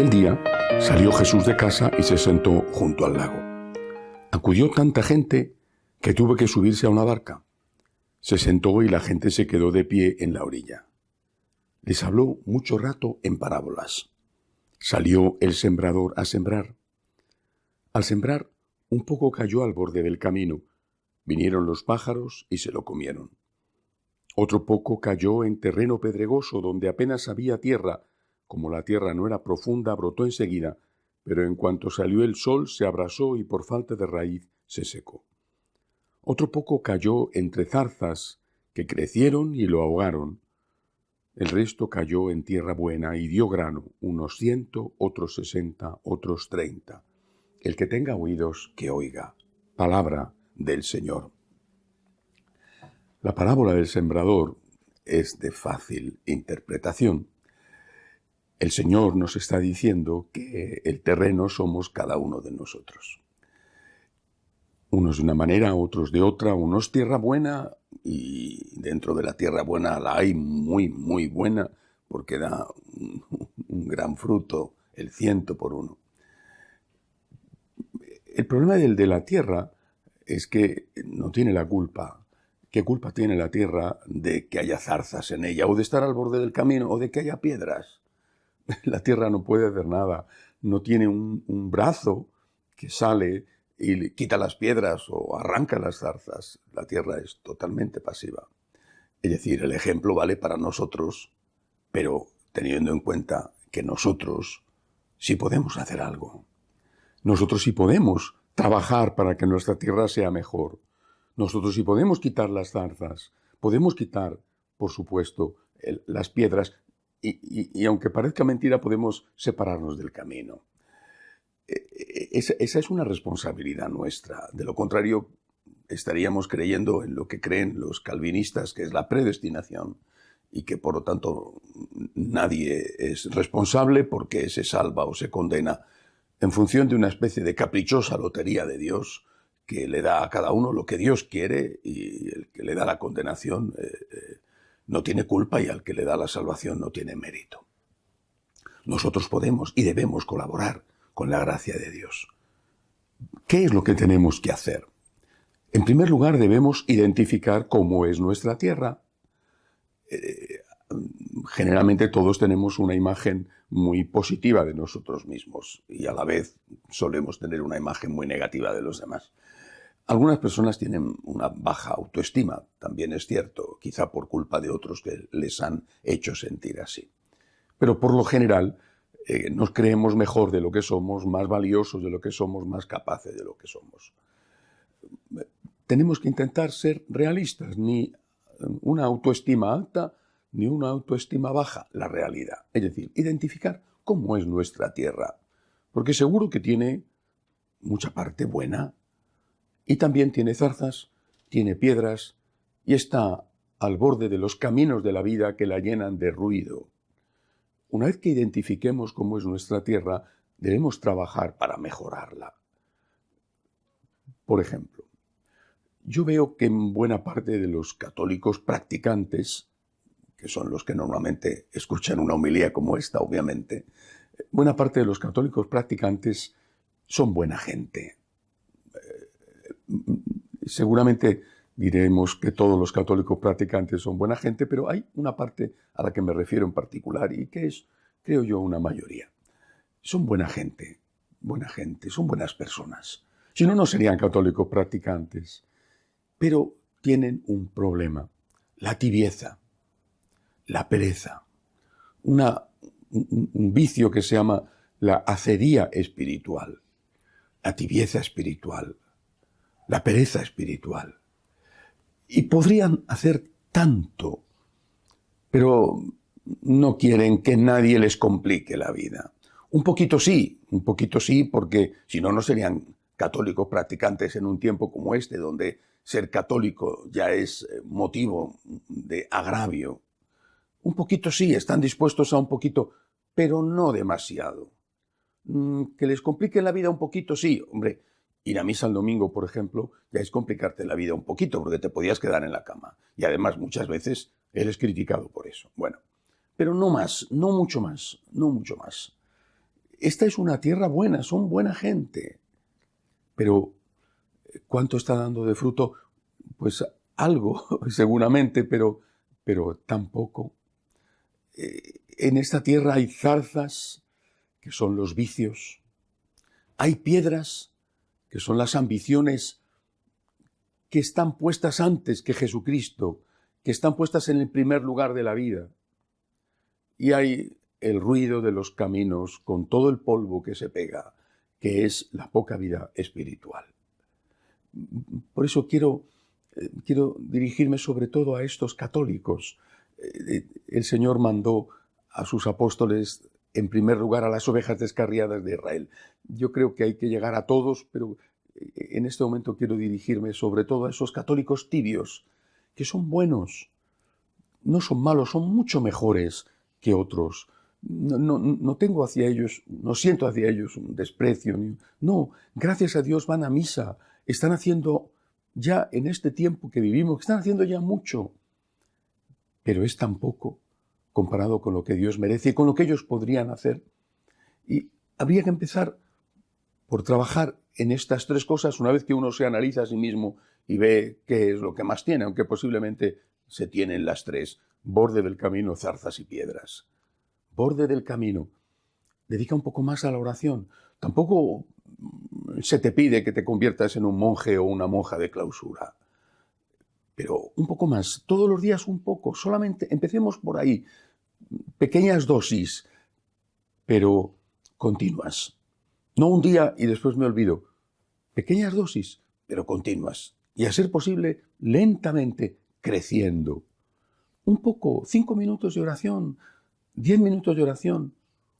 Aquel día salió Jesús de casa y se sentó junto al lago. Acudió tanta gente que tuvo que subirse a una barca. Se sentó y la gente se quedó de pie en la orilla. Les habló mucho rato en parábolas. Salió el sembrador a sembrar. Al sembrar, un poco cayó al borde del camino. Vinieron los pájaros y se lo comieron. Otro poco cayó en terreno pedregoso donde apenas había tierra. Como la tierra no era profunda, brotó enseguida, pero en cuanto salió el sol se abrasó y por falta de raíz se secó. Otro poco cayó entre zarzas que crecieron y lo ahogaron. El resto cayó en tierra buena y dio grano, unos 100, otros 60, otros 30. El que tenga oídos, que oiga. Palabra del Señor. La parábola del sembrador es de fácil interpretación. El Señor nos está diciendo que el terreno somos cada uno de nosotros. Unos de una manera, otros de otra, unos tierra buena, y dentro de la tierra buena la hay muy, muy buena, porque da un gran fruto, el 100 por 1. El problema del de la tierra es que no tiene la culpa. ¿Qué culpa tiene la tierra de que haya zarzas en ella, o de estar al borde del camino, o de que haya piedras? La tierra no puede hacer nada, no tiene un brazo que sale y quita las piedras o arranca las zarzas. La tierra es totalmente pasiva. Es decir, el ejemplo vale para nosotros, pero teniendo en cuenta que nosotros sí podemos hacer algo. Nosotros sí podemos trabajar para que nuestra tierra sea mejor. Nosotros sí podemos quitar las zarzas, podemos quitar, por supuesto, las piedras, y aunque parezca mentira, podemos separarnos del camino. Esa es una responsabilidad nuestra. De lo contrario, estaríamos creyendo en lo que creen los calvinistas, que es la predestinación, y que por lo tanto nadie es responsable porque se salva o se condena en función de una especie de caprichosa lotería de Dios que le da a cada uno lo que Dios quiere, y el que le da la condenación no tiene culpa, y al que le da la salvación no tiene mérito. Nosotros podemos y debemos colaborar con la gracia de Dios. ¿Qué es lo que tenemos que hacer? En primer lugar, debemos identificar cómo es nuestra tierra. Generalmente todos tenemos una imagen muy positiva de nosotros mismos y a la vez solemos tener una imagen muy negativa de los demás. Algunas personas tienen una baja autoestima, también es cierto, quizá por culpa de otros que les han hecho sentir así. Pero por lo general nos creemos mejor de lo que somos, más valiosos de lo que somos, más capaces de lo que somos. Tenemos que intentar ser realistas, ni una autoestima alta ni una autoestima baja, la realidad. Es decir, identificar cómo es nuestra tierra, porque seguro que tiene mucha parte buena, y también tiene zarzas, tiene piedras, y está al borde de los caminos de la vida que la llenan de ruido. Una vez que identifiquemos cómo es nuestra tierra, debemos trabajar para mejorarla. Por ejemplo, yo veo que en buena parte de los católicos practicantes, que son los que normalmente escuchan una homilía como esta, obviamente, buena parte de los católicos practicantes son buena gente. Seguramente diremos que todos los católicos practicantes son buena gente, pero hay una parte a la que me refiero en particular y que es, creo yo, una mayoría. Son buena gente, son buenas personas. Si no, no serían católicos practicantes. Pero tienen un problema, la tibieza, la pereza, un vicio que se llama la acería espiritual, la tibieza espiritual, la pereza espiritual. Y podrían hacer tanto, pero no quieren que nadie les complique la vida. Un poquito sí, porque si no, no serían católicos practicantes en un tiempo como este, donde ser católico ya es motivo de agravio. Un poquito sí, están dispuestos a un poquito, pero no demasiado. Que les complique la vida un poquito sí, hombre. Ir a misa el domingo, por ejemplo, ya es complicarte la vida un poquito, porque te podías quedar en la cama. Y además, muchas veces eres criticado por eso. Bueno, pero no más, no mucho más. esta es una tierra buena, son buena gente. Pero, ¿cuánto está dando de fruto? Pues algo, seguramente, pero tampoco. En esta tierra hay zarzas, que son los vicios. Hay piedras, que son las ambiciones que están puestas antes que Jesucristo, que están puestas en el primer lugar de la vida. Y hay el ruido de los caminos con todo el polvo que se pega, que es la poca vida espiritual. Por eso quiero dirigirme sobre todo a estos católicos. El Señor mandó a sus apóstoles, en primer lugar, a las ovejas descarriadas de Israel. Yo creo que hay que llegar a todos, pero en este momento quiero dirigirme sobre todo a esos católicos tibios, que son buenos, no son malos, son mucho mejores que otros. No tengo hacia ellos, no siento hacia ellos un desprecio. No, gracias a Dios van a misa, están haciendo ya en este tiempo que vivimos, están haciendo ya mucho, pero es tan poco comparado con lo que Dios merece y con lo que ellos podrían hacer. Y habría que empezar por trabajar en estas tres cosas una vez que uno se analiza a sí mismo y ve qué es lo que más tiene, aunque posiblemente se tienen las tres: borde del camino, zarzas y piedras. Borde del camino. Dedica un poco más a la oración. Tampoco se te pide que te conviertas en un monje o una monja de clausura. Pero un poco más, todos los días un poco. Solamente empecemos por ahí. Pequeñas dosis, pero continuas. No un día y después me olvido. Pequeñas dosis, pero continuas. Y a ser posible, lentamente creciendo. Un poco, 5 minutos de oración, 10 minutos de oración,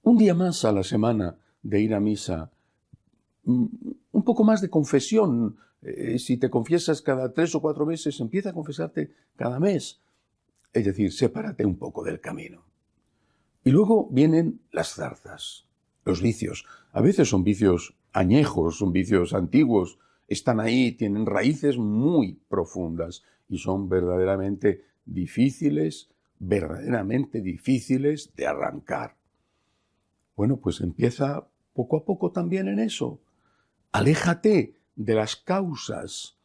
un día más a la semana de ir a misa, un poco más de confesión. Si te confiesas cada 3 o 4 meses, empieza a confesarte cada mes. Es decir, sepárate un poco del camino. Y luego vienen las zarzas, los vicios. A veces son vicios añejos, son vicios antiguos, están ahí, tienen raíces muy profundas y son verdaderamente difíciles de arrancar. Bueno, pues empieza poco a poco también en eso. Aléjate de las causas,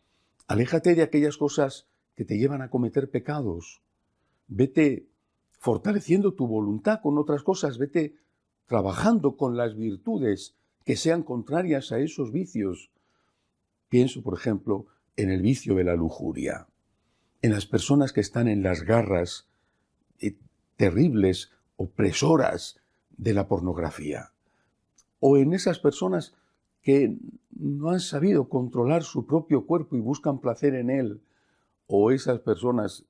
aléjate de aquellas cosas que te llevan a cometer pecados. Vete fortaleciendo tu voluntad con otras cosas, vete trabajando con las virtudes que sean contrarias a esos vicios. Pienso, por ejemplo, en el vicio de la lujuria, en las personas que están en las garras terribles, opresoras de la pornografía, o en esas personas que no han sabido controlar su propio cuerpo y buscan placer en él, o esas personas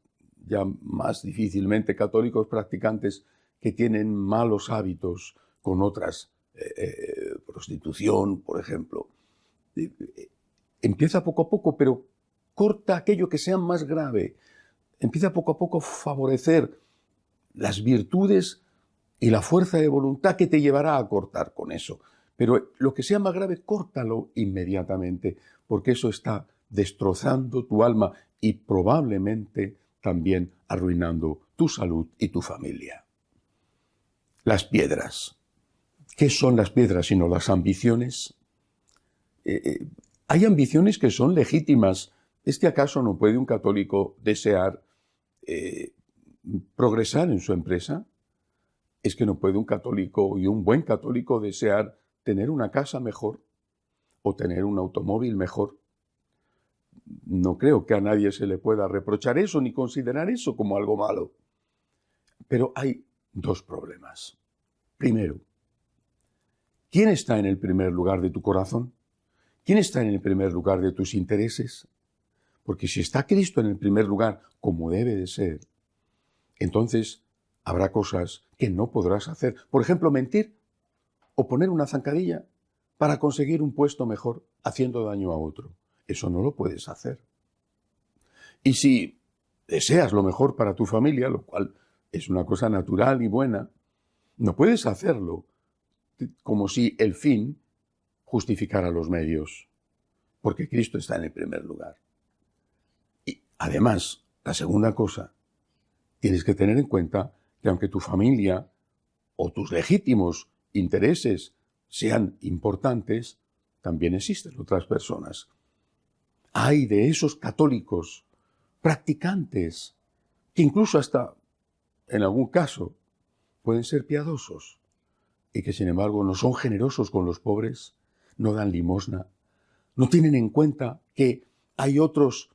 ya más difícilmente católicos practicantes que tienen malos hábitos con otras, prostitución, por ejemplo. Empieza poco a poco, pero corta aquello que sea más grave. Empieza poco a poco a favorecer las virtudes y la fuerza de voluntad que te llevará a cortar con eso. Pero lo que sea más grave, córtalo inmediatamente, porque eso está destrozando tu alma y probablemente también arruinando tu salud y tu familia. Las piedras. ¿Qué son las piedras sino las ambiciones? Hay ambiciones que son legítimas. ¿Es que acaso no puede un católico desear progresar en su empresa? ¿Es que no puede un católico y un buen católico desear tener una casa mejor o tener un automóvil mejor? No creo que a nadie se le pueda reprochar eso ni considerar eso como algo malo. Pero hay dos problemas. Primero, ¿quién está en el primer lugar de tu corazón? ¿Quién está en el primer lugar de tus intereses? Porque si está Cristo en el primer lugar, como debe de ser, entonces habrá cosas que no podrás hacer. Por ejemplo, mentir o poner una zancadilla para conseguir un puesto mejor haciendo daño a otro. Eso no lo puedes hacer. Y si deseas lo mejor para tu familia, lo cual es una cosa natural y buena, no puedes hacerlo como si el fin justificara los medios, porque Cristo está en el primer lugar. Y además, la segunda cosa, tienes que tener en cuenta que aunque tu familia o tus legítimos intereses sean importantes, también existen otras personas. Hay de esos católicos practicantes que incluso hasta, en algún caso, pueden ser piadosos y que sin embargo no son generosos con los pobres, no dan limosna, no tienen en cuenta que hay otros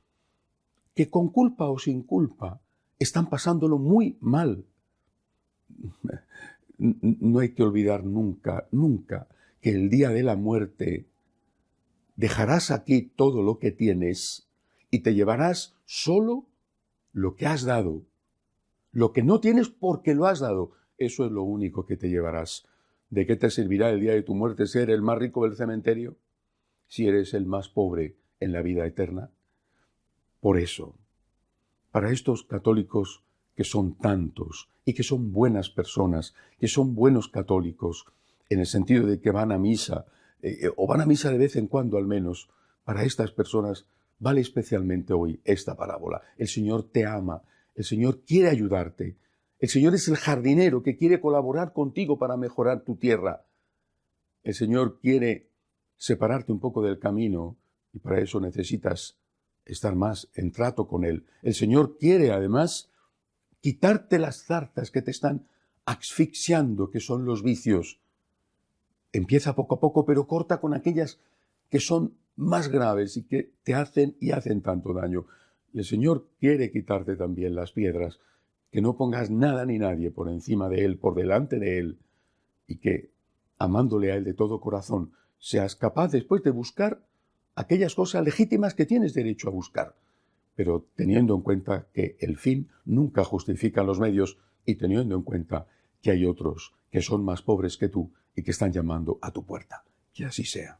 que con culpa o sin culpa están pasándolo muy mal. No hay que olvidar nunca, nunca, que el día de la muerte dejarás aquí todo lo que tienes y te llevarás solo lo que has dado. Lo que no tienes porque lo has dado, eso es lo único que te llevarás. ¿De qué te servirá el día de tu muerte ser el más rico del cementerio si eres el más pobre en la vida eterna? Por eso, para estos católicos que son tantos y que son buenas personas, que son buenos católicos, en el sentido de que van a misa, o van a misa de vez en cuando al menos, para estas personas vale especialmente hoy esta parábola. El Señor te ama, el Señor quiere ayudarte, el Señor es el jardinero que quiere colaborar contigo para mejorar tu tierra. El Señor quiere separarte un poco del camino y para eso necesitas estar más en trato con Él. El Señor quiere además quitarte las zarzas que te están asfixiando, que son los vicios. Empieza poco a poco, pero corta con aquellas que son más graves y que te hacen y hacen tanto daño. Y el Señor quiere quitarte también las piedras, que no pongas nada ni nadie por encima de Él, por delante de Él, y que, amándole a Él de todo corazón, seas capaz después de buscar aquellas cosas legítimas que tienes derecho a buscar, pero teniendo en cuenta que el fin nunca justifica los medios y teniendo en cuenta que hay otros que son más pobres que tú y que están llamando a tu puerta. Que así sea.